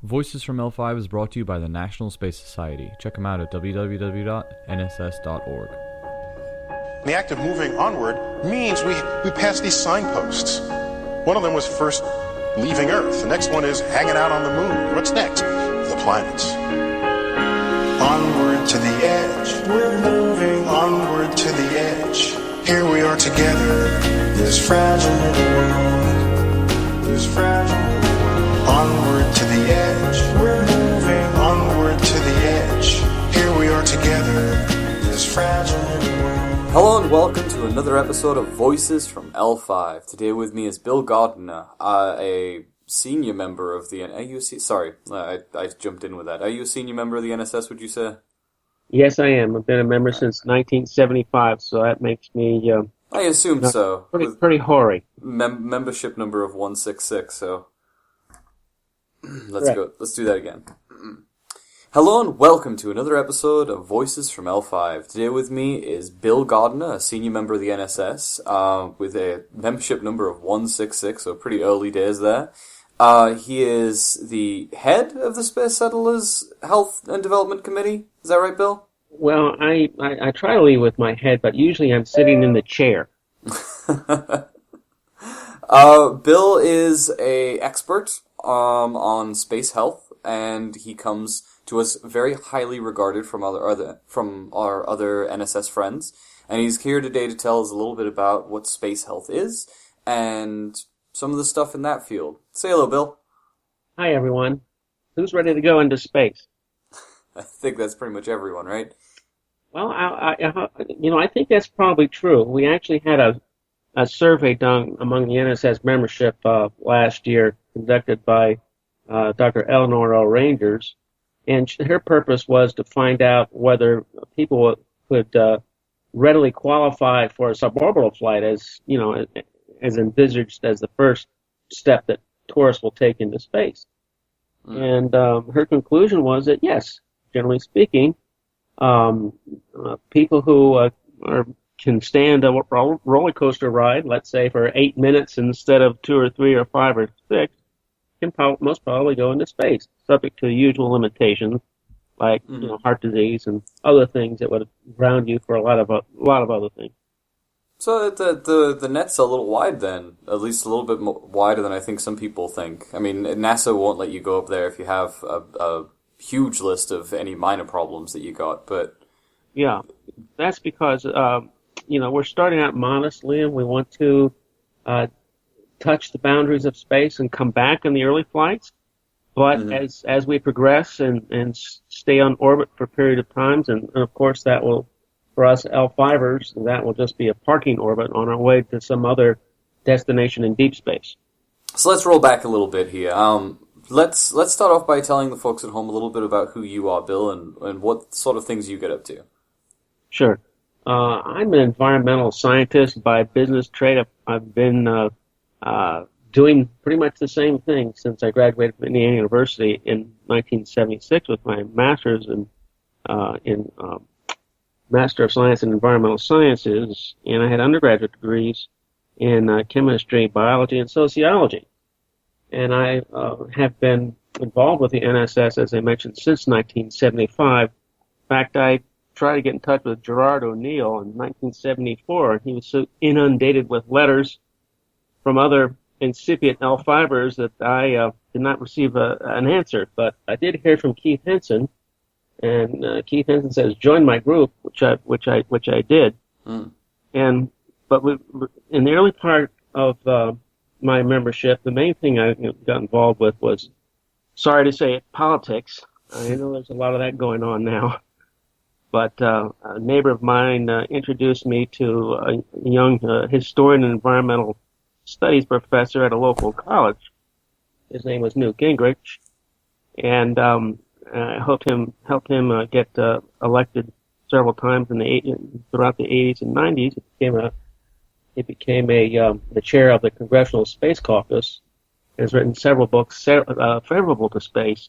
Voices from L5 is brought to you by the National Space Society. Check them out at www.nss.org. The act of moving onward means we pass these signposts. One of them was first leaving Earth. The next one is hanging out on the moon. What's next? The planets. Onward to the edge. We're moving onward to the edge. Here we are together. This fragile little world. This fragile little world. Onward to the edge. We're moving onward to the edge. Here we are together. This fragile little world. Hello and welcome to another episode of Voices from L5. Today with me is Bill Gardiner, a senior member of the... Are you a sorry, I jumped in with that. Are you a senior member of the NSS, would you say? Yes, I am. I've been a member since 1975, so that makes me... I assume so. Pretty hoary. Membership number of 166, so... Let's Correct. go. Let's do that again. Hello and welcome to another episode of Voices from L5. Today with me is Bill Gardiner, a senior member of the NSS, with a membership number of 166, so pretty early days there. He is the head of the Space Settlers Health and Development Committee. Is that right, Bill? Well, I try to lead with my head, but usually I'm sitting in the chair. Bill is a expert on space health, and he comes to us very highly regarded from our other NSS friends. And he's here today to tell us a little bit about what space health is and some of the stuff in that field. Say hello, Bill. Hi, everyone. Who's ready to go into space? I think that's pretty much everyone, right? Well, I think that's probably true. We actually had a survey done among the NSS membership last year, conducted by Dr. Eleanor O. Rangers, and her purpose was to find out whether people could readily qualify for a suborbital flight, as envisaged as the first step that tourists will take into space. And her conclusion was that yes, generally speaking, people who can stand a roller coaster ride, let's say for 8 minutes instead of 2 or 3 or 5 or 6, can most probably go into space, subject to the usual limitations like heart disease and other things that would ground you for a lot of other things. So the net's a little wide then, at least a little bit wider than I think some people think. I mean, NASA won't let you go up there if you have a huge list of any minor problems that you got, but... Yeah, that's because, we're starting out modestly and we want to touch the boundaries of space and come back in the early flights. But as we progress and stay on orbit for a period of times, and of course that will, for us L5ers, that will just be a parking orbit on our way to some other destination in deep space. So let's roll back a little bit here. Let's start off by telling the folks at home a little bit about who you are, Bill, and what sort of things you get up to. Sure. I'm an environmental scientist by business trade. I've been doing pretty much the same thing since I graduated from Indiana University in 1976 with my master's in Master of Science in Environmental Sciences, and I had undergraduate degrees in chemistry, biology, and sociology. And I have been involved with the NSS, as I mentioned, since 1975. In fact, I tried to get in touch with Gerard O'Neill in 1974, and he was so inundated with letters from other incipient L5ers that I did not receive an answer. But I did hear from Keith Henson, and Keith Henson says, "Join my group," which I did. But in the early part of my membership, the main thing I got involved with was, sorry to say it, politics. I know there's a lot of that going on now. But a neighbor of mine introduced me to a young historian and environmental studies professor at a local college. His name was Newt Gingrich, and I helped him get elected several times throughout the 80s and 90s. He became the chair of the Congressional Space Caucus. Has written several books favorable to space.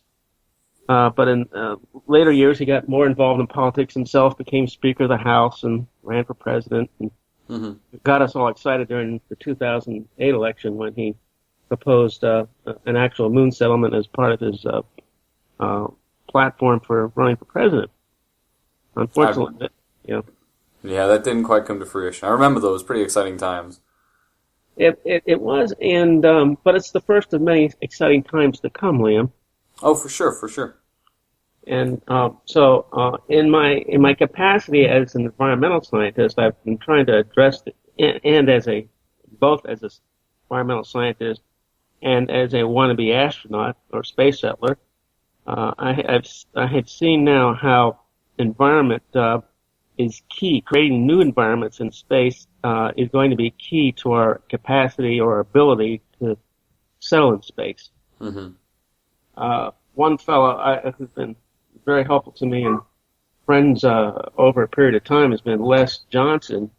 But in later years, he got more involved in politics himself, became Speaker of the House, and ran for president. And got us all excited during the 2008 election when he proposed an actual moon settlement as part of his platform for running for president. Unfortunately, yeah. Yeah, that didn't quite come to fruition. I remember those pretty exciting times. It was, and but it's the first of many exciting times to come, Liam. Oh, for sure, for sure. And so, in my capacity as an environmental scientist, I've been trying to address and as both as an environmental scientist and as a wannabe astronaut or space settler, I have seen now how environment is key. Creating new environments in space is going to be key to our capacity or ability to settle in space. Mm-hmm. One fellow who's been very helpful to me and friends over a period of time has been Les Johnson.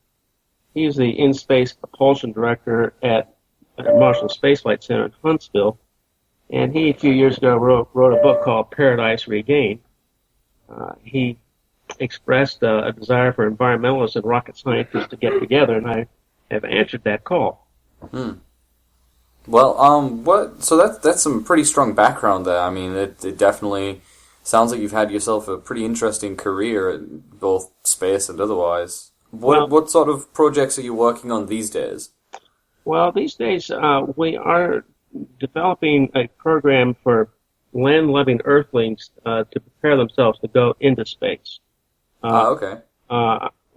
He's the in-space propulsion director at Marshall Space Flight Center in Huntsville. And he, a few years ago, wrote a book called Paradise Regained. He expressed a desire for environmentalists and rocket scientists to get together, and I have answered that call. Well, so that's some pretty strong background there. I mean, it definitely sounds like you've had yourself a pretty interesting career in both space and otherwise. What sort of projects are you working on these days? Well, these days we are developing a program for land-loving Earthlings to prepare themselves to go into space. Okay.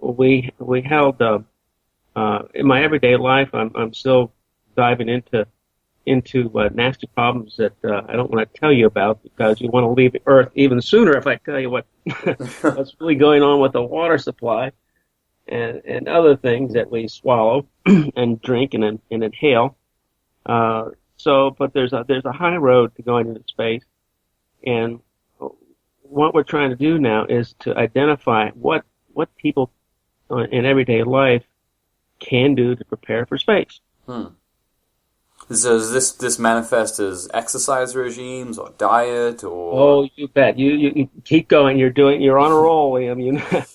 We held in my everyday life. I'm still diving into nasty problems that I don't want to tell you about because you want to leave Earth even sooner if I tell you what's really going on with the water supply and other things that we swallow and drink and inhale. But there's a high road to going into space, and what we're trying to do now is to identify what people in everyday life can do to prepare for space. So does this manifest as exercise regimes or diet or? Oh, you bet. You keep going. You're on a roll, Liam.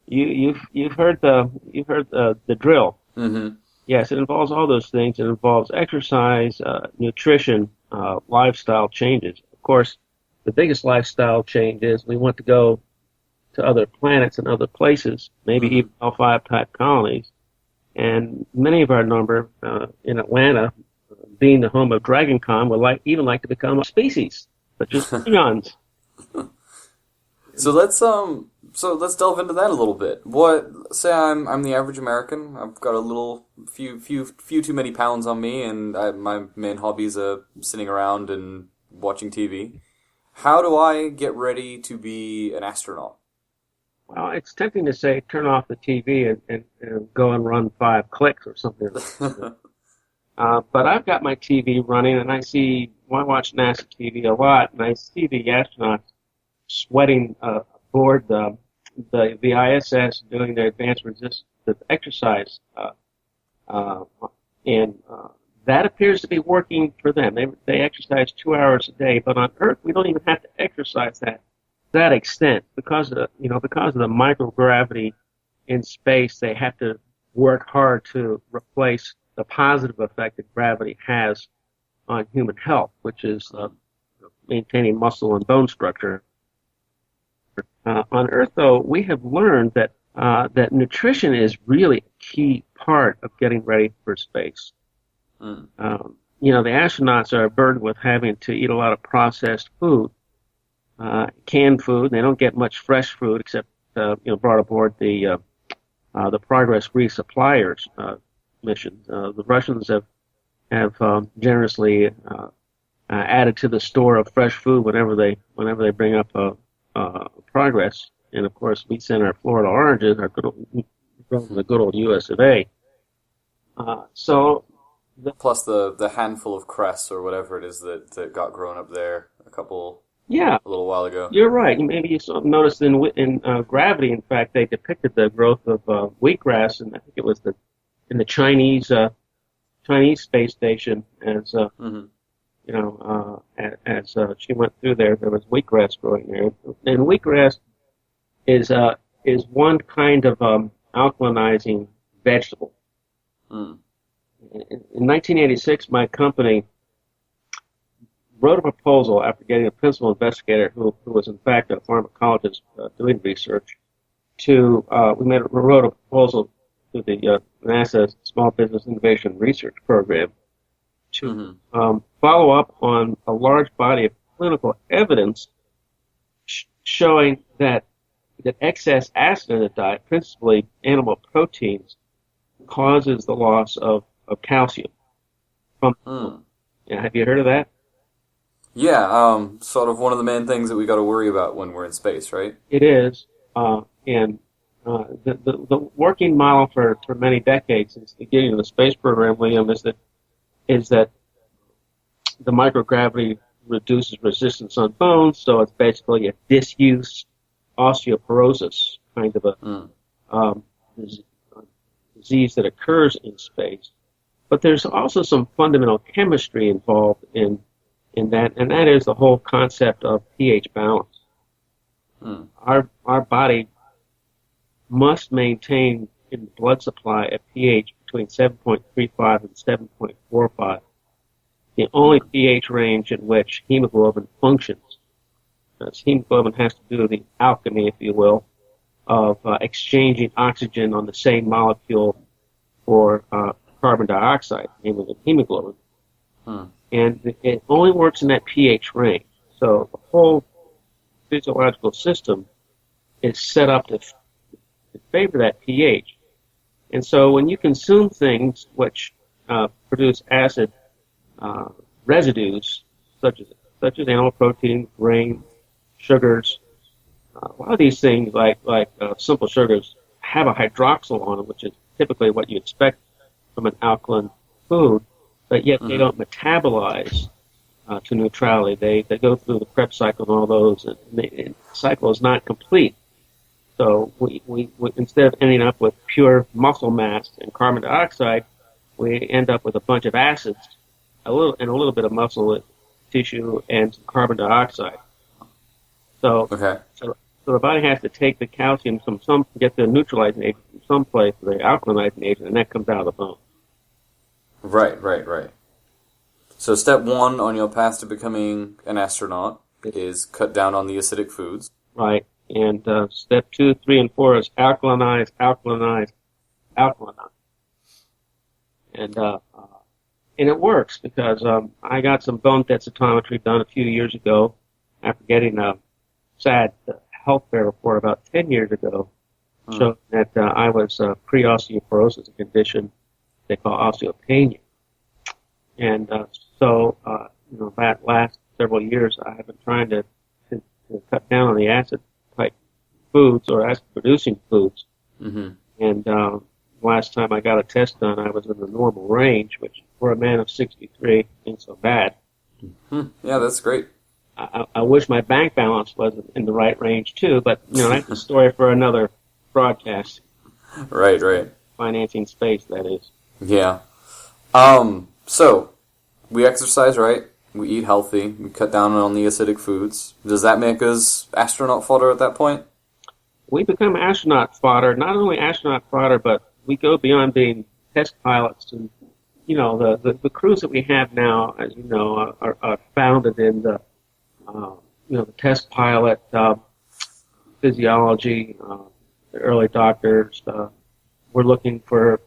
You've heard the drill. Mm-hmm. Yes, it involves all those things. It involves exercise, nutrition, lifestyle changes. Of course, the biggest lifestyle change is we want to go to other planets and other places, maybe even L5 type colonies. And many of our number in Atlanta, being the home of DragonCon, would even like to become a species, such as Klingons. So let's delve into that a little bit. Say I'm the average American. I've got a few too many pounds on me, and my main hobbies are sitting around and watching TV. How do I get ready to be an astronaut? Well, it's tempting to say turn off the TV and go and run 5 clicks or something. But I've got my TV running, and I watch NASA TV a lot, and I see the astronauts sweating aboard the ISS doing their advanced resistance exercise, and that appears to be working for them. They exercise 2 hours a day, but on Earth we don't even have to exercise that extent because of the microgravity in space. They have to work hard to replace the positive effect that gravity has on human health, which is maintaining muscle and bone structure. On Earth, though, we have learned that nutrition is really a key part of getting ready for space. The astronauts are burdened with having to eat a lot of processed food, canned food. They don't get much fresh food except brought aboard the Progress resuppliers mission. The Russians have generously added to the store of fresh food whenever they bring up Progress, and of course we send our Florida oranges, our the good old U.S. of A. Plus the handful of cress or whatever it is that got grown up there a little while ago. You're right. Maybe you noticed in Gravity, in fact, they depicted the growth of wheatgrass, and I think it was in the Chinese space station as as she went through there was wheatgrass growing there, and wheatgrass is one kind of alkalinizing vegetable. In 1986, my company wrote a proposal after getting a principal investigator who was in fact a pharmacologist doing research we wrote a proposal to the NASA Small Business Innovation Research Program to follow up on a large body of clinical evidence showing that excess acid in the diet, principally animal proteins, causes the loss of calcium. Have you heard of that? Yeah, sort of one of the main things that we got to worry about when we're in space, right? It is, and the working model for many decades since the beginning of the space program, William, is that the microgravity reduces resistance on bones, so it's basically a disuse osteoporosis kind of a disease that occurs in space. But there's also some fundamental chemistry involved in that, and that is the whole concept of pH balance. Our body must maintain in the blood supply a pH between 7.35 and 7.45, the only pH range in which hemoglobin functions. Hemoglobin has to do with the alchemy, if you will, of exchanging oxygen on the same molecule for carbon dioxide, namely hemoglobin. And it only works in that pH range. So the whole physiological system is set up to favor that pH. And so when you consume things which produce acid residues, such as animal protein, grain, sugars, a lot of these things, like simple sugars, have a hydroxyl on them, which is typically what you expect from an alkaline food, but yet they don't metabolize to neutrality. They go through the Krebs cycle and all those, and the cycle is not complete. So we instead of ending up with pure muscle mass and carbon dioxide, we end up with a bunch of acids, a little bit of muscle tissue and some carbon dioxide. So the body has to take the calcium from get the neutralizing agent from someplace, the alkalinizing agent, and that comes out of the bone. Right. So step 1 on your path to becoming an astronaut is cut down on the acidic foods. Right. And step 2, 3, and 4 is alkalinize. And it works because I got some bone densitometry done a few years ago after getting a sad health fair report about 10 years ago, showing that I was pre-osteoporosis, a condition they call osteopenia. And so that last several years I have been trying to cut down on the acid-type foods or acid-producing foods. And last time I got a test done, I was in the normal range, which for a man of 63 ain't so bad. Yeah, that's great. I wish my bank balance was in the right range too, but that's a story for another broadcast. Right. Financing space, that is. Yeah. So we exercise, right? We eat healthy. We cut down on the acidic foods. Does that make us astronaut fodder at that point? We become astronaut fodder. Not only astronaut fodder, but we go beyond being test pilots. And the crews that we have now, as you know, are founded in the the test pilot physiology, the early doctors. We're looking for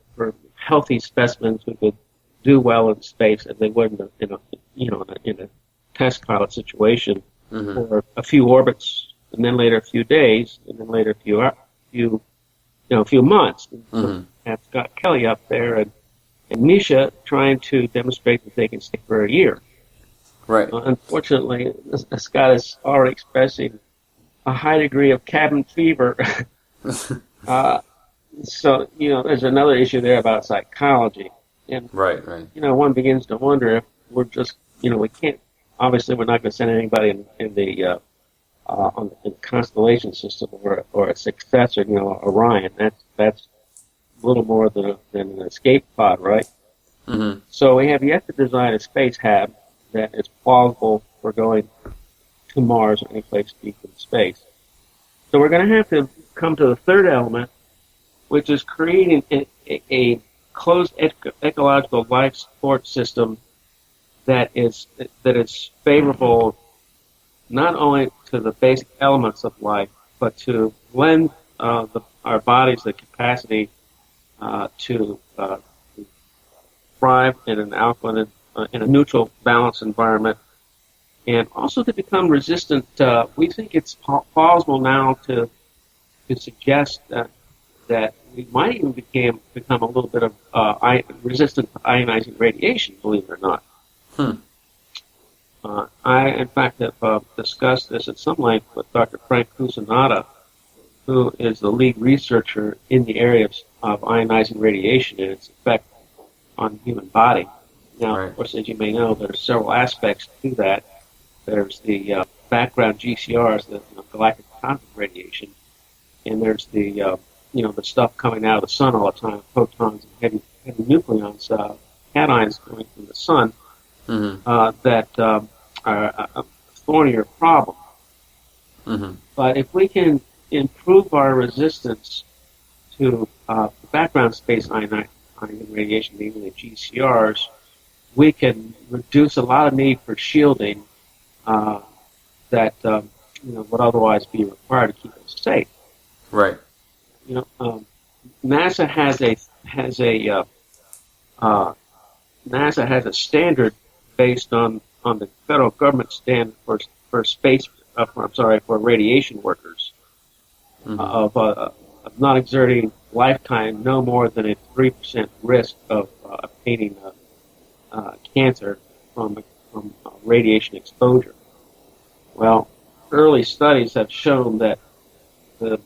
healthy specimens who could do well in space as they would in a test pilot situation for a few orbits, and then later a few days, and then later a few months. So have Scott Kelly up there and Misha trying to demonstrate that they can stick for a year. Right. Unfortunately, Scott is already expressing a high degree of cabin fever. So, there's another issue there about psychology. And, right. One begins to wonder if we're just, we can't, obviously we're not going to send anybody in the constellation system or a successor, Orion. That's a little more than an escape pod, right? So we have yet to design a space hab that is plausible for going to Mars or any place deep in space. So we're going to have to come to the third element, which is creating a closed ecological life support system that is favorable not only to the basic elements of life, but to lend our bodies the capacity to thrive in an alkaline, in a neutral, balanced environment, and also to become resistant. We think it's plausible now to suggest that we might even become a little bit of resistant to ionizing radiation, believe it or not. I, in fact, have discussed this at some length with Dr. Frank Cusinata, who is the lead researcher in the area of ionizing radiation and its effect on the human body. Now, Right. Of course, as you may know, there are several aspects to that. There's the background GCRs, the galactic cosmic radiation, and there's the the stuff coming out of the sun all the time, photons and heavy nucleons, cations coming from the sun, that are a thornier problem. But if we can improve our resistance to the background space ionizing radiation, namely the GCRs, we can reduce a lot of need for shielding that would otherwise be required to keep us safe. Right. NASA has a standard based on the federal government standard for radiation workers of not exerting lifetime no more than a 3% risk of obtaining cancer from radiation exposure. Well, early studies have shown that the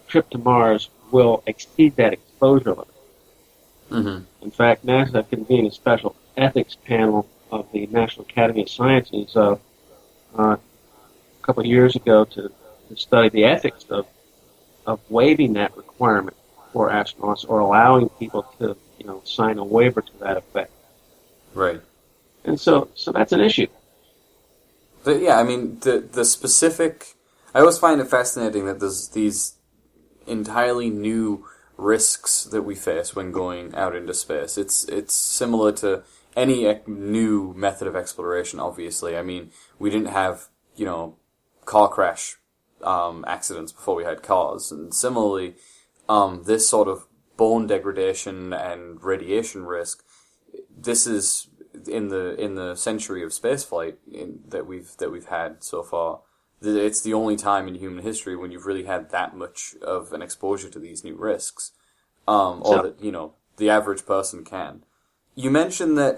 trip to Mars will exceed that exposure limit. In fact, NASA convened a special ethics panel of the National Academy of Sciences a couple of years ago to study the ethics of waiving that requirement for astronauts or allowing people to sign a waiver to that effect. Right. And so that's an issue. But yeah, I mean, the specific... I always find it fascinating that there's these entirely new risks that we face when going out into space. It's similar to any new method of exploration, obviously. I mean, we didn't have, car crash accidents before we had cars. And similarly, this sort of bone degradation and radiation risk, this is in the century of spaceflight that we've had so far. It's the only time in human history when you've really had that much of an exposure to these new risks, or that the average person can. You mentioned that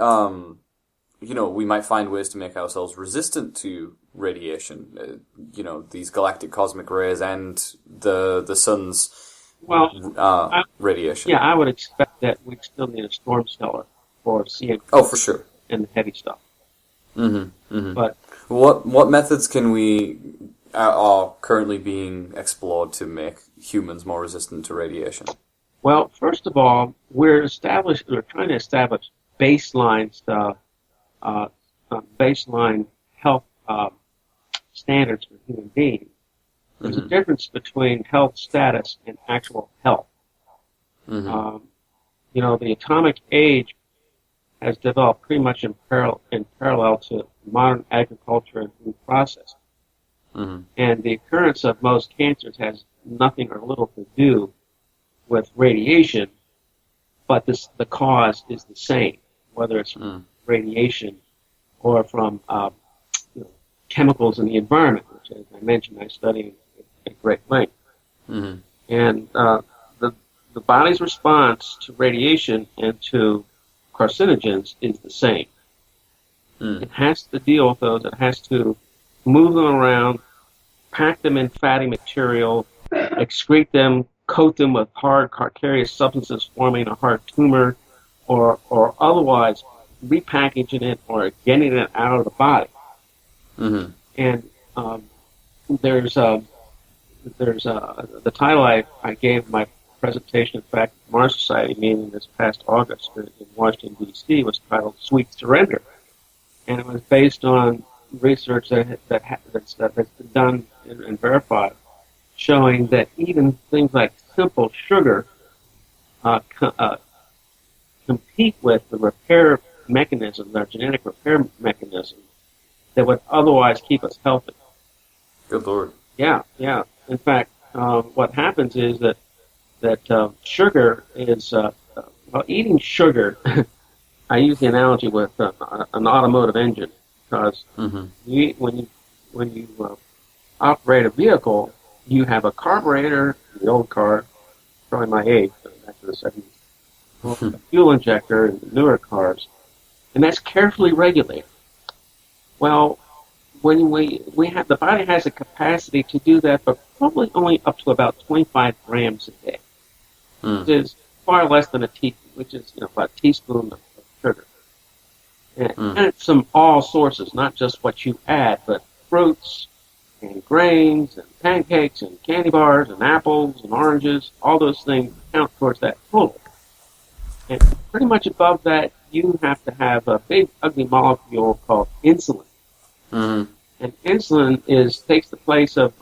we might find ways to make ourselves resistant to radiation. These galactic cosmic rays and the sun's radiation. Yeah, I would expect that we'd still need a storm cellar for seeing. Oh, for sure. And the heavy stuff. But what methods are currently being explored to make humans more resistant to radiation? Well, first of all, we're trying to establish baseline health atomic for human beings. There's a difference between health status and actual health. The atomic age has developed pretty much in parallel to modern agriculture and food processing. And the occurrence of most cancers has nothing or little to do with radiation, but the cause is the same, whether it's from radiation or from chemicals in the environment, which, as I mentioned, I study at great length. And the body's response to radiation and to carcinogens is the same. It has to deal with those. It has to move them around, pack them in fatty material, excrete them, coat them with hard calcareous substances forming a hard tumor, or otherwise repackaging it or getting it out of the body. And there's the title I gave my presentation at the Mars Society meeting this past August in Washington, D.C. was titled Sweet Surrender. And it was based on research that's been done and verified, showing that even things like simple sugar compete with the repair mechanisms, our genetic repair mechanisms, that would otherwise keep us healthy. Good Lord. Yeah, yeah. In fact, what happens is that sugar is, well, eating sugar, I use the analogy with an automotive engine, because when you operate a vehicle, you have a carburetor, the old car, probably my age, back to the 70s, a fuel injector in the newer cars, and that's carefully regulated. Well, when we have, the body has a capacity to do that, but probably only up to about 25 grams a day, which is far less than which is about a teaspoon of sugar. And it's from all sources, not just what you add, but fruits and grains and pancakes and candy bars and apples and oranges. All those things count towards that total. And pretty much above that, you have to have a big, ugly molecule called insulin. And insulin takes the place of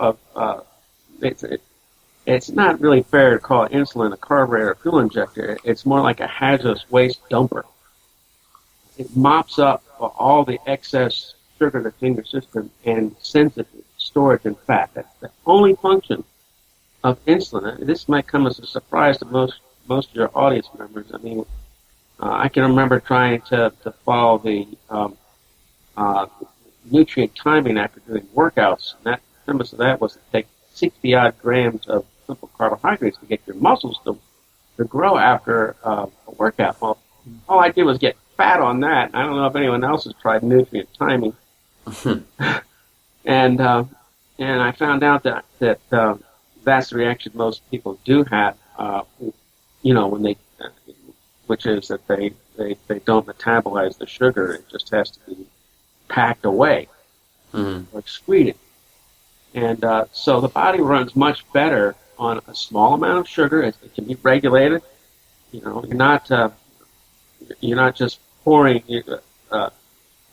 it's not really fair to call insulin a carburetor or fuel injector. It's more like a hazardous waste dumper. It mops up all the excess sugar that's in your system and sends it to storage in fat. That's the only function of insulin. This might come as a surprise to most of your audience members. I mean, I can remember trying to follow the nutrient timing after doing workouts, and that the premise of that was to take 60 odd grams of simple carbohydrates to get your muscles to grow after a workout. Well, all I did was get fat on that. I don't know if anyone else has tried nutrient timing. And I found out that that's the reaction most people do have, when they, which is that they don't metabolize the sugar. It just has to be packed away or excreted. And so the body runs much better on a small amount of sugar. It can be regulated. You're not just pouring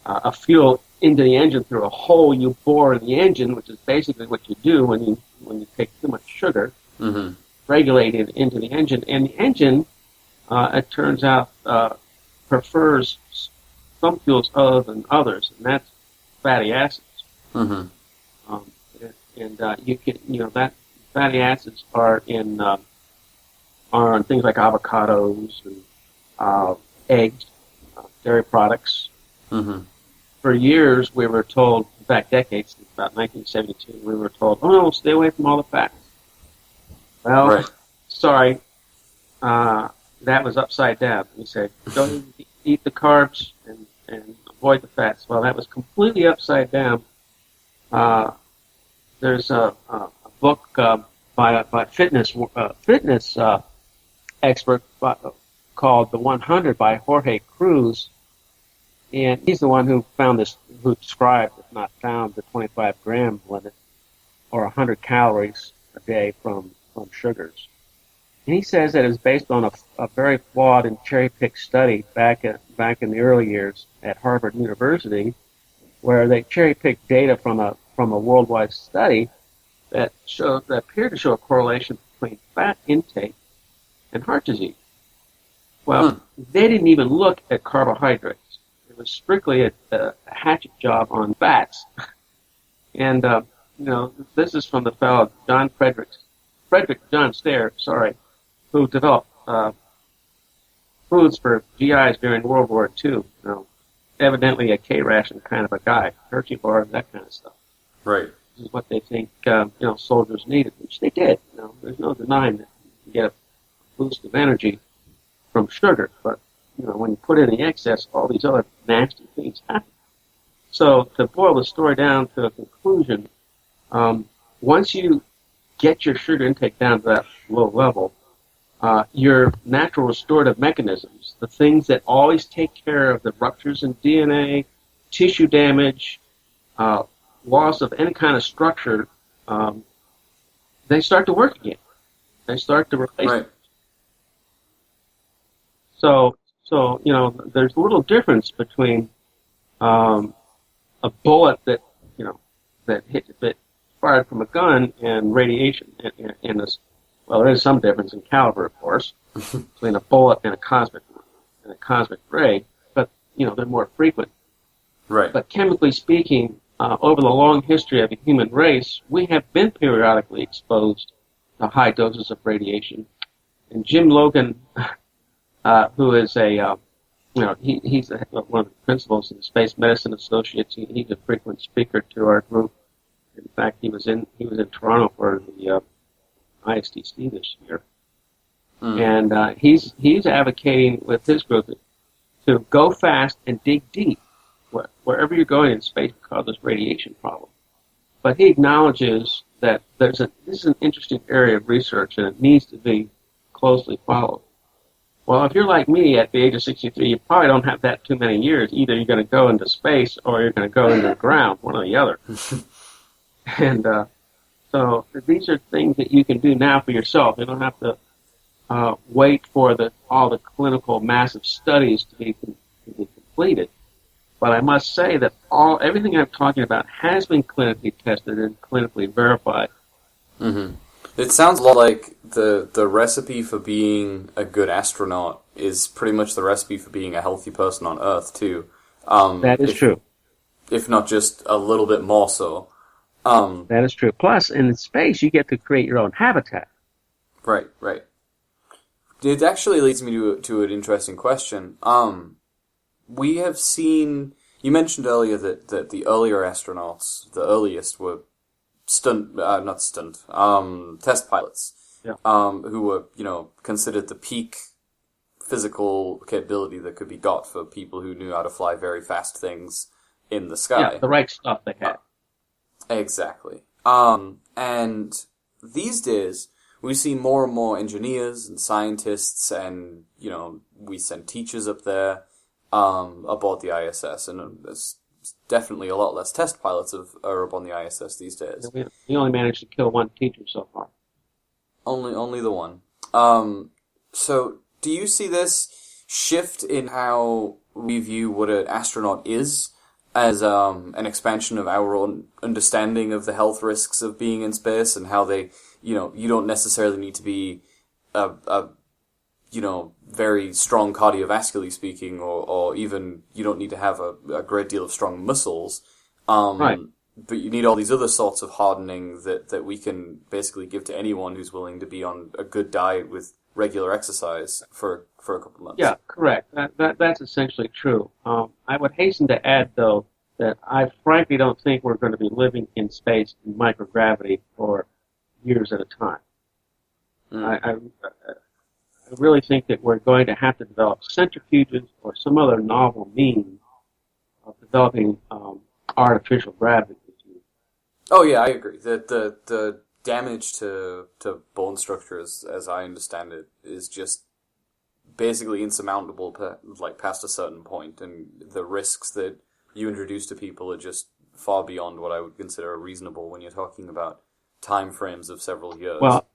a fuel into the engine through a hole you bore in the engine, which is basically what you do when you take too much sugar, regulated into the engine. And the engine, it turns out, prefers some fuels other than others, and that's fatty acids. You can, that fatty acids are on things like avocados and eggs, dairy products. For years, we were told, in fact, decades, about 1972, we were told, oh no, stay away from all the fats. Well, sorry, that was upside down. We said, don't eat the carbs and avoid the fats. Well, that was completely upside down. There's a book by a fitness expert called The 100 by Jorge Cruz, and he's the one who described, if not found, the 25-gram limit, or 100 calories a day from sugars. And he says that it's based on a very flawed and cherry-picked study back in the early years at Harvard University, where they cherry-picked data from a worldwide study that appeared to show a correlation between fat intake and heart disease. Well, they didn't even look at carbohydrates. It was strictly a hatchet job on fats. And, this is from the fellow Frederick John Stair, who developed foods for GIs during World War II. Evidently a K-ration kind of a guy, Hershey bars, that kind of stuff. Right. This is what they think, soldiers needed, which they did. There's no denying that you get a boost of energy from sugar, but when you put in the excess, all these other nasty things happen. So to boil the story down to a conclusion, once you get your sugar intake down to that low level, your natural restorative mechanisms, the things that always take care of the ruptures in DNA, tissue damage, loss of any kind of structure, they start to work again. They start to replace it. So there's a little difference between a bullet that fired from a gun and radiation. Well, there is some difference in caliber, of course, between a bullet and a cosmic ray. But they're more frequent. Right. But chemically speaking, over the long history of the human race, we have been periodically exposed to high doses of radiation. And Jim Logan, who is he's one of the principals of the Space Medicine Associates. He's a frequent speaker to our group. In fact, he was in Toronto for the ISTC this year, and he's advocating with his group to go fast and dig deep wherever you're going in space because of this radiation problem. But he acknowledges that this is an interesting area of research and it needs to be closely followed. Well, if you're like me at the age of 63, you probably don't have that too many years. Either you're going to go into space or you're going to go into the ground, one or the other. And so these are things that you can do now for yourself. You don't have to wait for all the clinical massive studies to be completed. But I must say that everything I'm talking about has been clinically tested and clinically verified. Mm-hmm. It sounds a lot like the recipe for being a good astronaut is pretty much the recipe for being a healthy person on Earth, too. That is true. If not just a little bit more so. That is true. Plus, in space, you get to create your own habitat. Right. It actually leads me to an interesting question. We have seen... You mentioned earlier that the earlier astronauts, the earliest, were test pilots, yeah. Who were, considered the peak physical capability that could be got for people who knew how to fly very fast things in the sky. Yeah, the right stuff they had. Exactly. And these days, we see more and more engineers and scientists and, we send teachers up there, aboard the ISS, and there's definitely a lot less test pilots are up on the ISS these days. We only managed to kill one teacher so far. Only the one. So, do you see this shift in how we view what an astronaut is as an expansion of our own understanding of the health risks of being in space and how they, you don't necessarily need to be a very strong cardiovascularly speaking, or even you don't need to have a great deal of strong muscles. Right. But you need all these other sorts of hardening that we can basically give to anyone who's willing to be on a good diet with regular exercise for a couple of months. Yeah, correct. That's essentially true. I would hasten to add, though, that I frankly don't think we're going to be living in space in microgravity for years at a time. I really think that we're going to have to develop centrifuges or some other novel means of developing artificial gravity. Oh yeah, I agree. The damage to bone structures, as I understand it, is just basically insurmountable, past a certain point, and the risks that you introduce to people are just far beyond what I would consider reasonable when you're talking about time frames of several years. Well,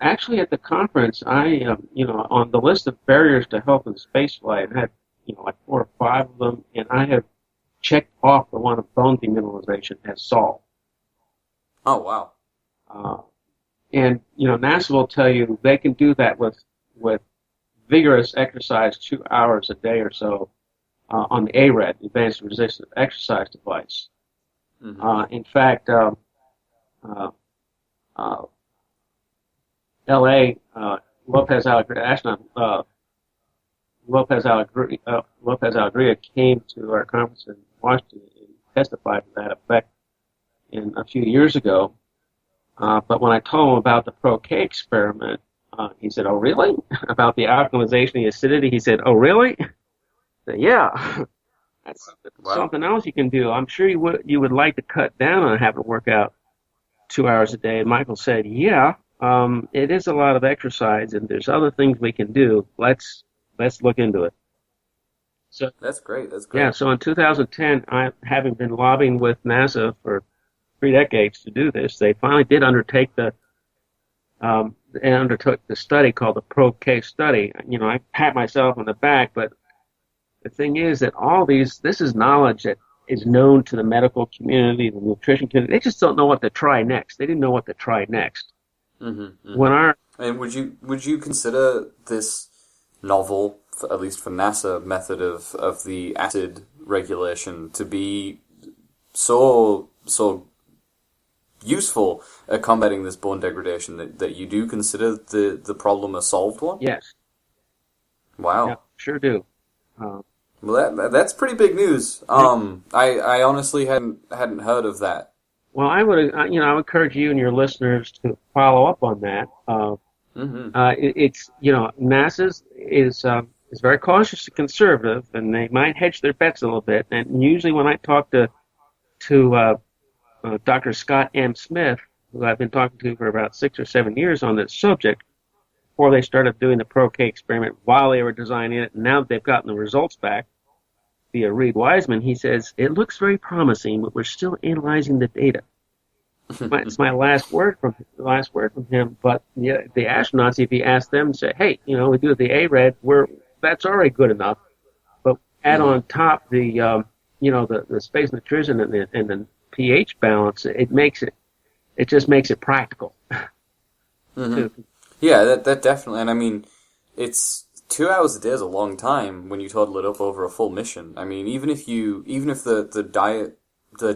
actually at the conference, I, on the list of barriers to health in spaceflight, I had, like 4 or 5 of them, and I have checked off the one of bone demineralization as solved. Oh, wow. And, NASA will tell you they can do that with vigorous exercise 2 hours a day or so on the ARED, the Advanced Resistive Exercise Device. Mm-hmm. In fact, L.A. Lopez Alegria came to our conference in Washington and testified to that effect a few years ago. But when I told him about the Pro-K experiment, he said, "Oh, really?" About the alkalization of the acidity, he said, "Oh, really?" I said, "Yeah, that's something else you can do. I'm sure you would like to cut down on having to work out 2 hours a day." And Michael said, "Yeah, it is a lot of exercise, and there's other things we can do. Let's look into it." So that's great. Yeah. So in 2010, having been lobbying with NASA for 3 decades to do this, they finally did undertook the study called the Pro-K study. I pat myself on the back, but the thing is that this is knowledge that is known to the medical community, the nutrition community. They just don't know what to try next. They didn't know what to try next. Mm-hmm, mm-hmm. And would you consider this novel at least for NASA, method of the acid regulation to be so useful at combating this bone degradation that you do consider the problem a solved one? Yes. Wow. Yeah, sure do. Well, that's pretty big news. I honestly hadn't heard of that. Well, I would I would encourage you and your listeners to follow up on that. It's NASA is very cautious and conservative, and they might hedge their bets a little bit. And usually, when I talk to Dr. Scott M. Smith, who I've been talking to for about 6 or 7 years on this subject, before they started doing the Pro-K experiment, while they were designing it, and now that they've gotten the results back via Reed Wiseman, he says, it looks very promising, but we're still analyzing the data. It's my last word from him. But the astronauts, if you ask them, say, hey, we do the A-RED, that's already good enough. But add on top the space nutrition and the pH balance, it just makes it practical. Yeah, that definitely, and I mean, it's 2 hours a day is a long time when you total it up over a full mission. I mean, even if the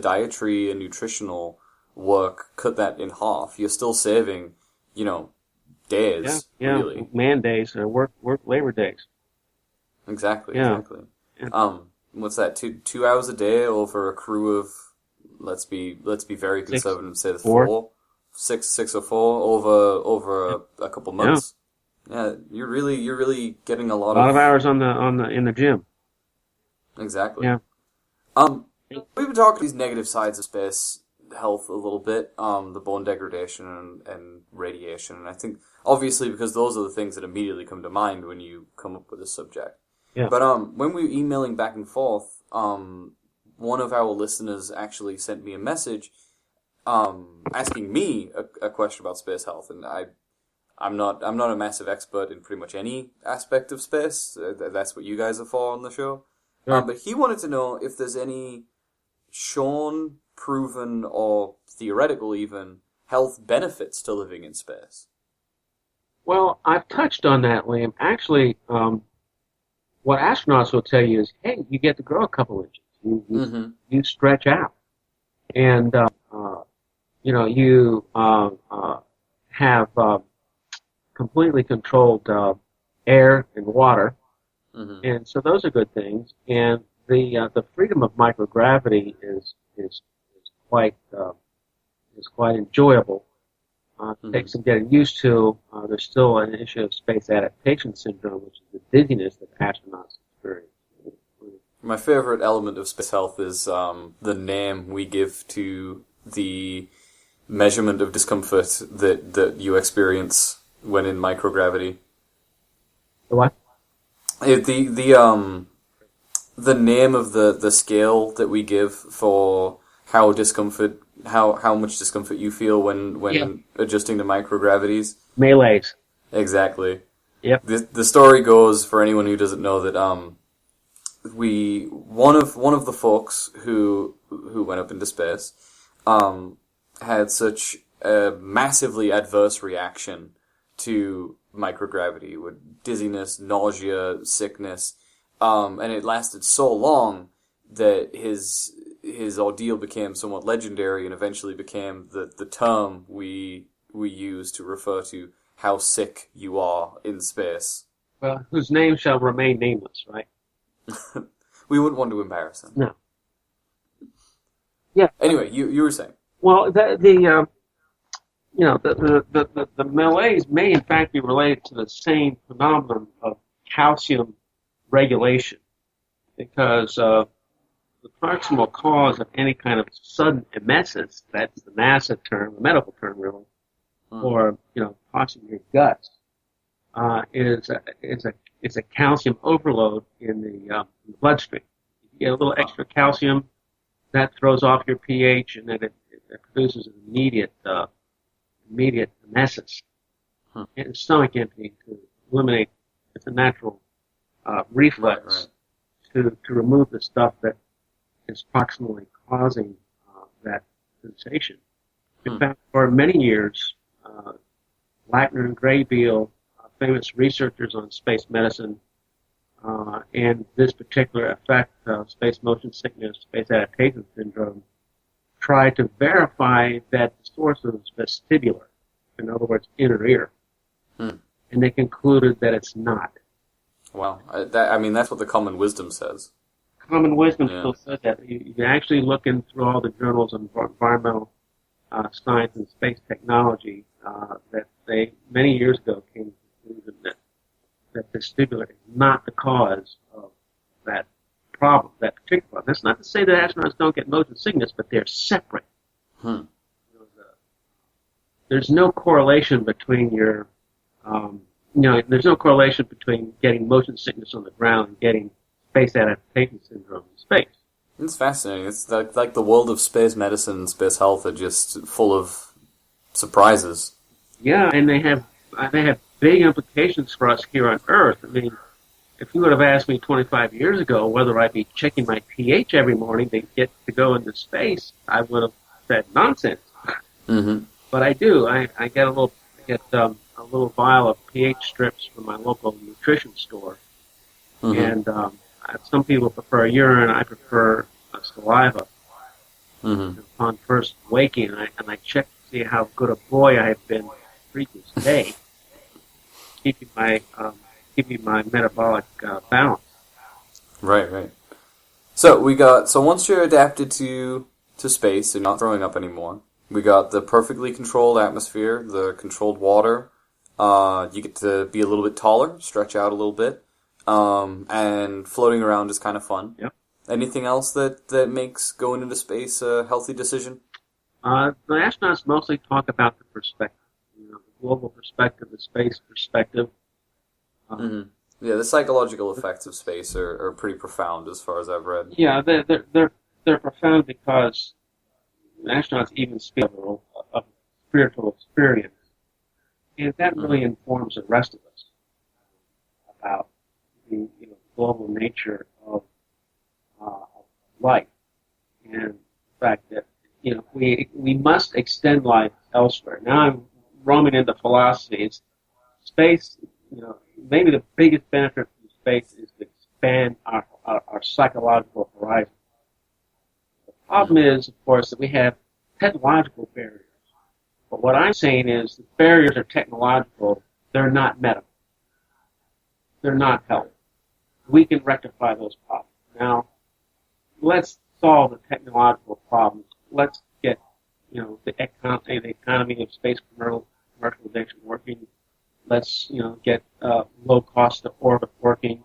dietary and nutritional work cut that in half, you're still saving, days. Yeah, really. Man days, work labor days. Exactly. Yeah. What's that? 2 hours a day over a crew of, let's be very conservative and say the four. Six or four over a couple months. Yeah, you're really getting a lot of hours in the gym. Exactly. Yeah. We've been talking these negative sides of space health a little bit, the bone degradation and radiation, and I think obviously because those are the things that immediately come to mind when you come up with a subject. Yeah. But when we were emailing back and forth, one of our listeners actually sent me a message asking me a question about space health, and I'm not a massive expert in pretty much any aspect of space. That's what you guys are for on the show. Sure. But he wanted to know if there's any shown, proven, or theoretical even health benefits to living in space. Well, I've touched on that, Liam. Actually, what astronauts will tell you is, hey, you get to grow a couple inches. You stretch out, and you have completely controlled air and water, and so those are good things. And the freedom of microgravity is quite enjoyable. It takes some getting used to. There's still an issue of space adaptation syndrome, which is the dizziness that astronauts experience. My favorite element of space health is the name we give to the measurement of discomfort that you experience when in microgravity. The what? The name of the scale that we give for how much discomfort you feel when adjusting to microgravities. Melees. Exactly. Yep. The story goes, for anyone who doesn't know, that one of the folks who went up into space had such a massively adverse reaction to microgravity with dizziness, nausea, sickness, and it lasted so long that his ordeal became somewhat legendary and eventually became the term we use to refer to how sick you are in space. Well, whose name shall remain nameless, right? We wouldn't want to embarrass him. No. Yeah. Anyway, you were saying. Well, the malaise may in fact be related to the same phenomenon of calcium regulation, because the proximal cause of any kind of sudden emesis, that's the NASA term, the medical term really, or toxin in your guts, is a calcium overload in the bloodstream. You get a little extra calcium, that throws off your pH, and then it produces an immediate emesis. And stomach emptying to eliminate, it's a natural reflex to remove the stuff that is proximally causing that sensation. In fact, for many years, Lackner and Graybiel, famous researchers on space medicine, and this particular effect, space motion sickness, space adaptation syndrome, tried to verify that the source was vestibular, in other words, inner ear. And they concluded that it's not. Wow. That's what the common wisdom says. Common wisdom still says that. You're actually looking through all the journals on environmental science and space technology that they, many years ago, came to the conclusion that vestibular is not the cause of that problem, that particular problem. That's not to say that astronauts don't get motion sickness, but they're separate. There's no correlation between there's no correlation between getting motion sickness on the ground and getting space adaptation syndrome in space. It's fascinating. It's like the world of space medicine and space health are just full of surprises. Yeah, and they have big implications for us here on Earth. I mean, if you would have asked me 25 years ago whether I'd be checking my pH every morning to get to go into space, I would have said nonsense. But I do. I get a little vial of pH strips from my local nutrition store, and some people prefer urine. I prefer saliva. And upon first waking, I check to see how good a boy I have been the previous day, keeping my metabolic balance. Right. So once you're adapted to space and not throwing up anymore, we got the perfectly controlled atmosphere, the controlled water. You get to be a little bit taller, stretch out a little bit, and floating around is kind of fun. Yep. Anything else that makes going into space a healthy decision? The astronauts mostly talk about the perspective, the global perspective, the space perspective. Yeah, the psychological effects of space are pretty profound, as far as I've read. Yeah, they're profound because astronauts even speak of spiritual experience, and that really informs the rest of us about the global nature of life, and the fact that we must extend life elsewhere. Now I'm roaming into philosophy. It's space. Maybe the biggest benefit from space is to expand our psychological horizon. The problem is, of course, that we have technological barriers. But what I'm saying is the barriers are technological. They're not medical. They're not health. We can rectify those problems. Now, let's solve the technological problems. Let's get, the economy of space commercialization working. Let's, get low cost of orbit working.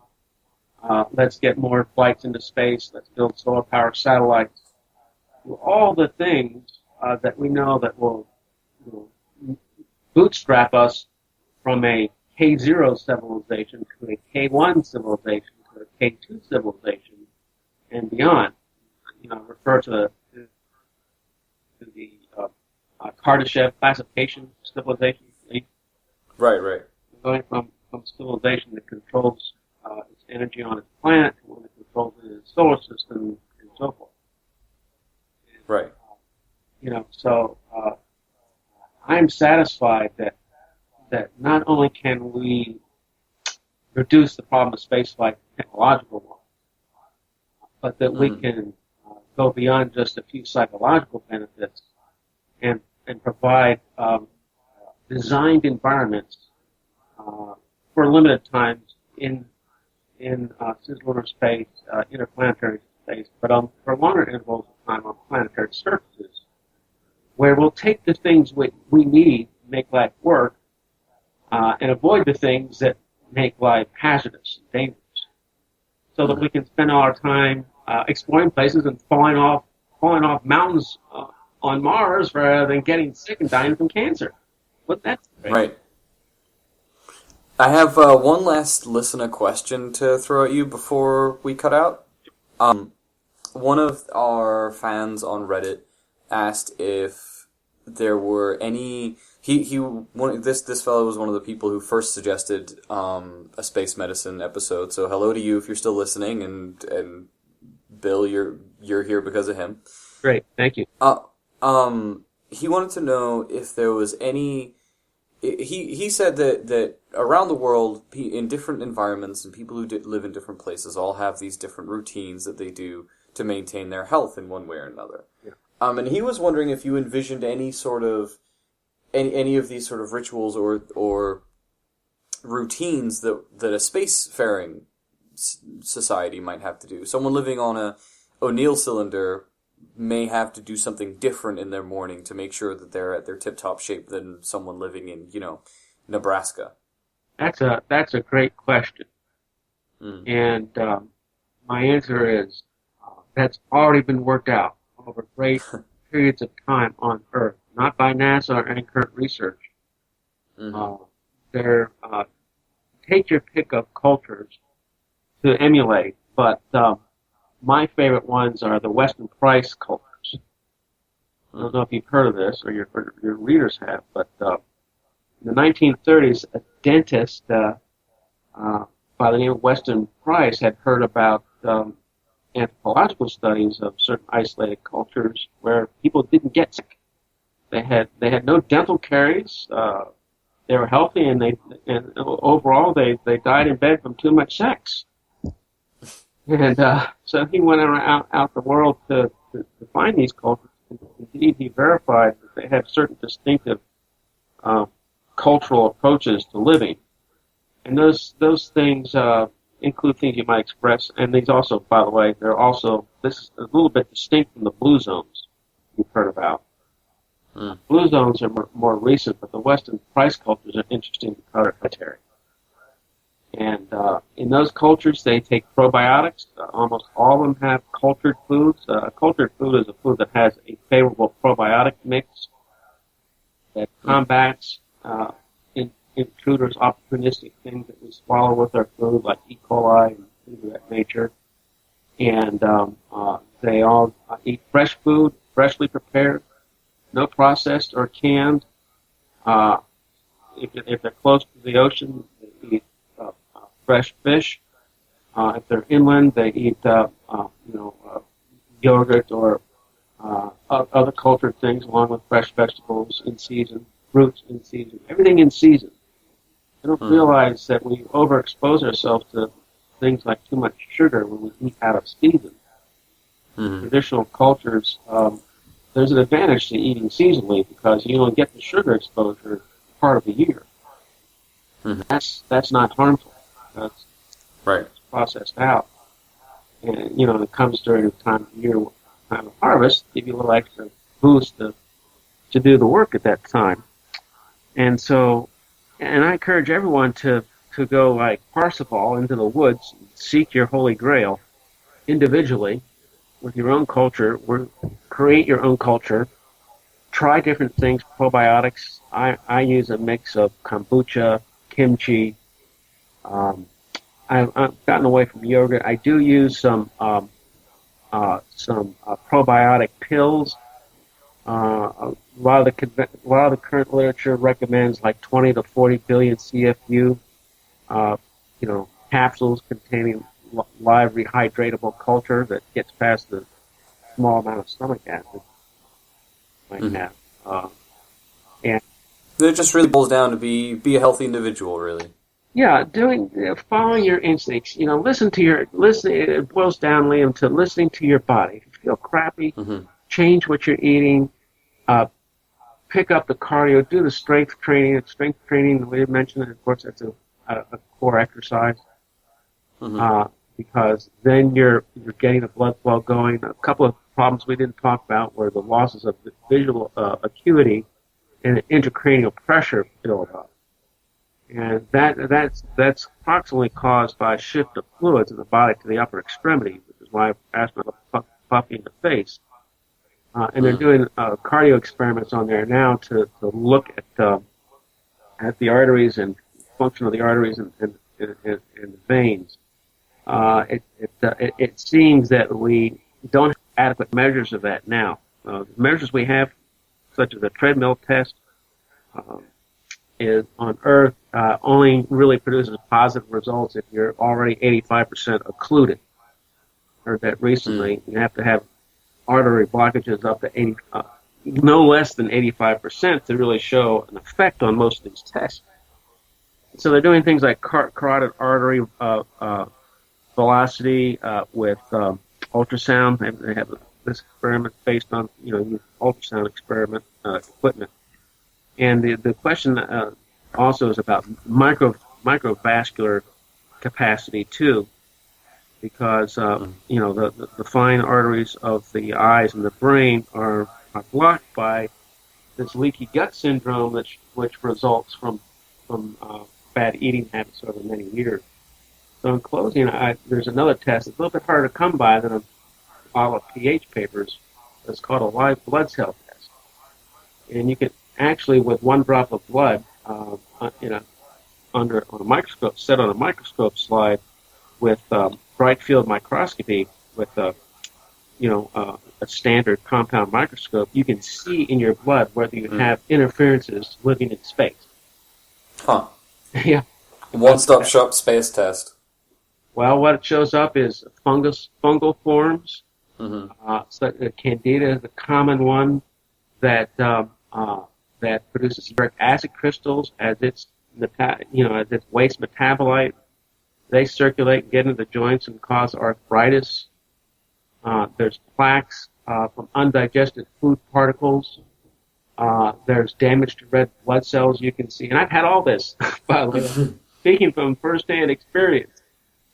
Let's get more flights into space. Let's build solar power satellites. All the things that we know that will bootstrap us from a K0 civilization to a K1 civilization to a K2 civilization and beyond. Refer to the Kardashev classification civilization. Right. Going from civilization that controls its energy on its planet to one that controls it in its solar system and so forth. Right. So I'm satisfied that not only can we reduce the problem of spaceflight technological one, but that we can go beyond just a few psychological benefits and provide designed environments for limited times in cislunar space, interplanetary space, but for longer intervals of time on planetary surfaces, where we'll take the things we need to make life work and avoid the things that make life hazardous and dangerous, so that we can spend all our time exploring places and falling off mountains on Mars rather than getting sick and dying from cancer. But that's great. Right. I have one last listener question to throw at you before we cut out. One of our fans on Reddit asked if there were any. This fellow was one of the people who first suggested a space medicine episode. So hello to you if you're still listening, and Bill, you're here because of him. Great, thank you. He wanted to know if there was any. He said that around the world, in different environments, and people who live in different places all have these different routines that they do to maintain their health in one way or another. Yeah. And he was wondering if you envisioned any of these sort of rituals or routines that a spacefaring society might have to do. Someone living on a O'Neill cylinder may have to do something different in their morning to make sure that they're at their tip-top shape than someone living in, Nebraska. That's a great question. And my answer is that's already been worked out over great periods of time on Earth, not by NASA or any current research. Take your pick of cultures to emulate, but my favorite ones are the Weston Price cultures. I don't know if you've heard of this or your readers have, but in the 1930s, a dentist by the name of Weston Price had heard about anthropological studies of certain isolated cultures where people didn't get sick. They had no dental caries. They were healthy, and overall they died in bed from too much sex. And so he went out the world to find these cultures. Indeed, he verified that they have certain distinctive cultural approaches to living, and those things include things you might express. And these also, by the way, this is a little bit distinct from the blue zones you've heard about. Blue zones are more recent, but the Weston Price cultures are interesting because they're hereditary. And in those cultures, they take probiotics. Almost all of them have cultured foods. A cultured food is a food that has a favorable probiotic mix that combats intruders, opportunistic things that we swallow with our food, like E. coli and things of that nature. And they all eat fresh food, freshly prepared, no processed or canned. If they're close to the ocean, they eat fresh fish. If they're inland, they eat yogurt or other cultured things, along with fresh vegetables in season, fruits in season, everything in season. They don't realize that we overexpose ourselves to things like too much sugar when we eat out of season. Traditional cultures, there's an advantage to eating seasonally because you only get the sugar exposure part of the year. That's not harmful. That's right. Processed out. And, it comes during the time of year, time of harvest, give you a little extra boost to do the work at that time. And so, and I encourage everyone to go like Parsifal into the woods, seek your holy grail individually with your own culture, create your own culture, try different things, probiotics. I use a mix of kombucha, kimchi. I've gotten away from yogurt. I do use some probiotic pills. A lot of the current literature recommends like 20 to 40 billion CFU, capsules containing live rehydratable culture that gets past the small amount of stomach acid like that. And it just really boils down to be a healthy individual, really. Yeah, following your instincts. It boils down, Liam, to listening to your body. If you feel crappy, change what you're eating. Pick up the cardio. Do the strength training. Strength training, the way you mentioned it, of course, that's a core exercise. Because then you're getting the blood flow going. A couple of problems we didn't talk about were the losses of the visual acuity and the intracranial pressure build up. And that's approximately caused by a shift of fluids in the body to the upper extremity, which is why asthma is puffy in the face. And they're doing cardio experiments on there now to look at the arteries and function of the arteries and the veins. It seems that we don't have adequate measures of that now. The measures we have, such as a treadmill test, is on Earth only really produces positive results if you're already 85% occluded. Heard that recently. You have to have artery blockages up to no less than 85% to really show an effect on most of these tests. So they're doing things like carotid artery velocity with ultrasound. They have this experiment based on ultrasound experiment equipment. And the question also is about microvascular capacity too, because the fine arteries of the eyes and the brain are blocked by this leaky gut syndrome, which results from bad eating habits over many years. So in closing, there's another test. It's a little bit harder to come by than a lot of pH papers. It's called a live blood cell test, and you can actually, with one drop of blood, on a microscope, set on a microscope slide with bright field microscopy with a standard compound microscope, you can see in your blood whether you have interferences living in space. Huh. Yeah. One-stop shop space test. Well, what it shows up is fungal forms. Mm-hmm. So Candida is a common one that produces uric acid crystals as its waste metabolite. They circulate and get into the joints and cause arthritis. There's plaques from undigested food particles. There's damage to red blood cells you can see. And I've had all this, by the way, speaking from first-hand experience.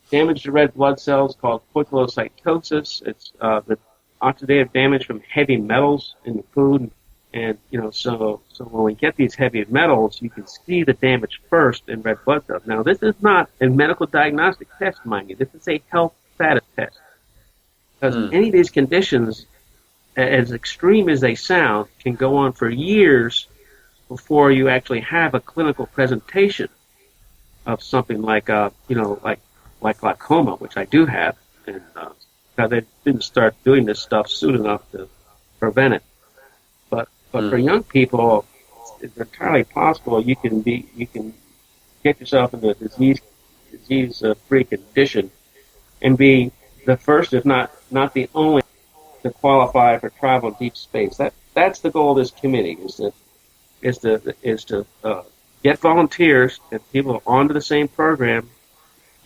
Damage to red blood cells called folliculocytosis. It's the oxidative damage from heavy metals in the food. And, so when we get these heavy metals, you can see the damage first in red blood cells. Now, this is not a medical diagnostic test, mind you. This is a health status test. Because any of these conditions, as extreme as they sound, can go on for years before you actually have a clinical presentation of something like glaucoma, which I do have, and they didn't start doing this stuff soon enough to prevent it. But for young people, it's entirely possible you can get yourself into a disease-free condition and be the first, if not the only, to qualify for travel in deep space. That's the goal of this committee is to get volunteers and people onto the same program,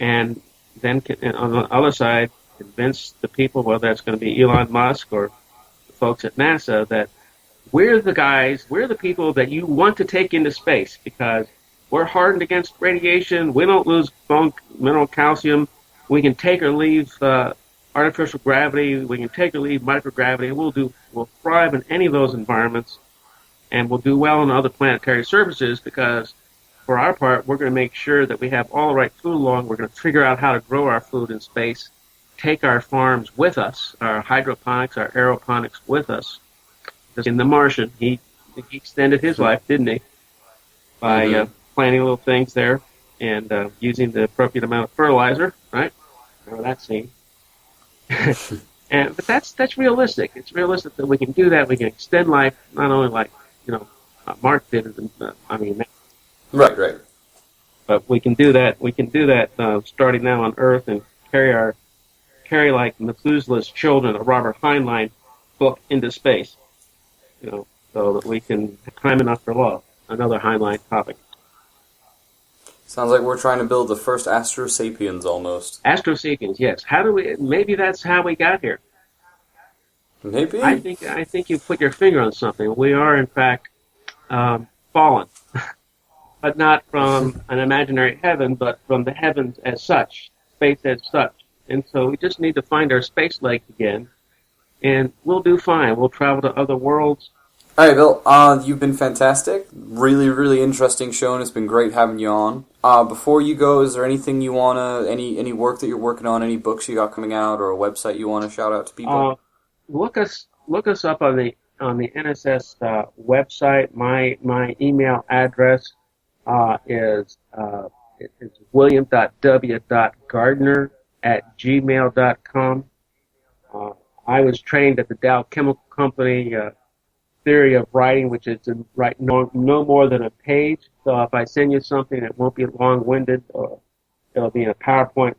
and then on the other side convince the people, whether that's going to be Elon Musk or the folks at NASA, that we're the people that you want to take into space because we're hardened against radiation. We don't lose bone, mineral, calcium. We can take or leave artificial gravity. We can take or leave microgravity. We'll thrive in any of those environments, and we'll do well on other planetary surfaces because, for our part, we're going to make sure that we have all the right food along. We're going to figure out how to grow our food in space, take our farms with us, our hydroponics, our aeroponics with us. Because in The Martian, he extended his life, didn't he, by planting little things there and using the appropriate amount of fertilizer, right? Remember that scene? But that's realistic. It's realistic that we can do that. We can extend life, not only like Mark did. Right. But we can do that. We can do that starting now on Earth and carry like Methuselah's Children, a Robert Heinlein book, into space. So that we can time enough for love. Another Heinlein topic. Sounds like we're trying to build the first Astrosapiens almost. Astrosapiens, yes. Maybe that's how we got here. Maybe. I think you put your finger on something. We are, in fact, fallen. But not from an imaginary heaven, but from the heavens as such, space as such. And so we just need to find our space legs again, and we'll do fine. We'll travel to other worlds. All right, Bill, you've been fantastic. Really, really interesting show, and it's been great having you on. Before you go, is there anything you any work that you're working on, any books you got coming out, or a website you want to shout out to people? Look us up on the NSS website. My email address is william.w.gardiner@gmail.com. I was trained at the Dow Chemical Company theory of writing, which is to write no more than a page. So if I send you something, it won't be long-winded, or it'll be in a PowerPoint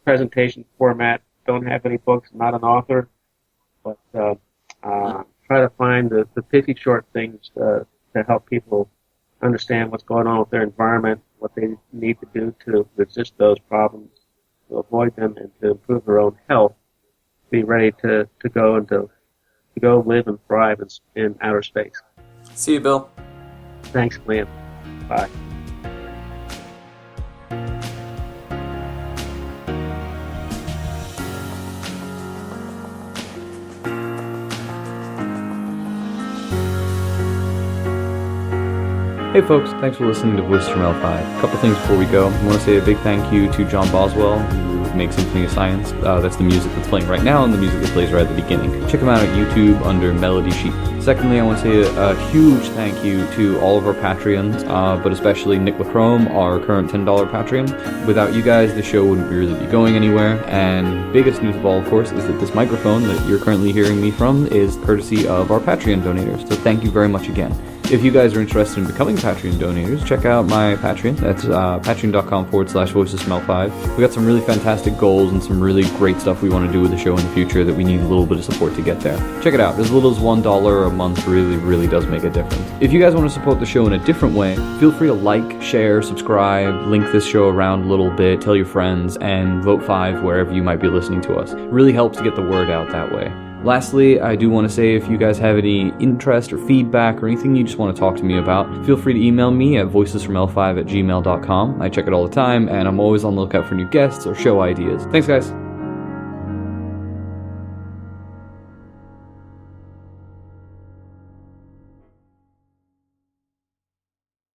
presentation format. Don't have any books, not an author, but try to find the pithy short things to help people understand what's going on with their environment, what they need to do to resist those problems, to avoid them, and to improve their own health, be ready to go and to go live and thrive in outer space. See you, Bill. Thanks, Liam. Bye. Hey folks, thanks for listening to Voices from L5. A couple things before we go. I want to say a big thank you to John Boswell, who makes Symphony of Science. That's the music that's playing right now and the music that plays right at the beginning. Check him out at YouTube under Melody Sheep. Secondly, I want to say a huge thank you to all of our Patreons, but especially Nick LaCrome, our current $10 Patreon. Without you guys, the show wouldn't really be going anywhere. And biggest news of all, of course, is that this microphone that you're currently hearing me from is courtesy of our Patreon donators. So thank you very much again. If you guys are interested in becoming Patreon donators, check out my Patreon. That's patreon.com/voicesfroml5. We got some really fantastic goals and some really great stuff we want to do with the show in the future that we need a little bit of support to get there. Check it out. As little as $1 a month really does make a difference. If you guys want to support the show in a different way, feel free to like, share, subscribe, link this show around a little bit, tell your friends, and vote 5 wherever you might be listening to us. It really helps to get the word out that way. Lastly, I do want to say if you guys have any interest or feedback or anything you just want to talk to me about, feel free to email me at voicesfroml5@gmail.com. I check it all the time, and I'm always on the lookout for new guests or show ideas. Thanks, guys.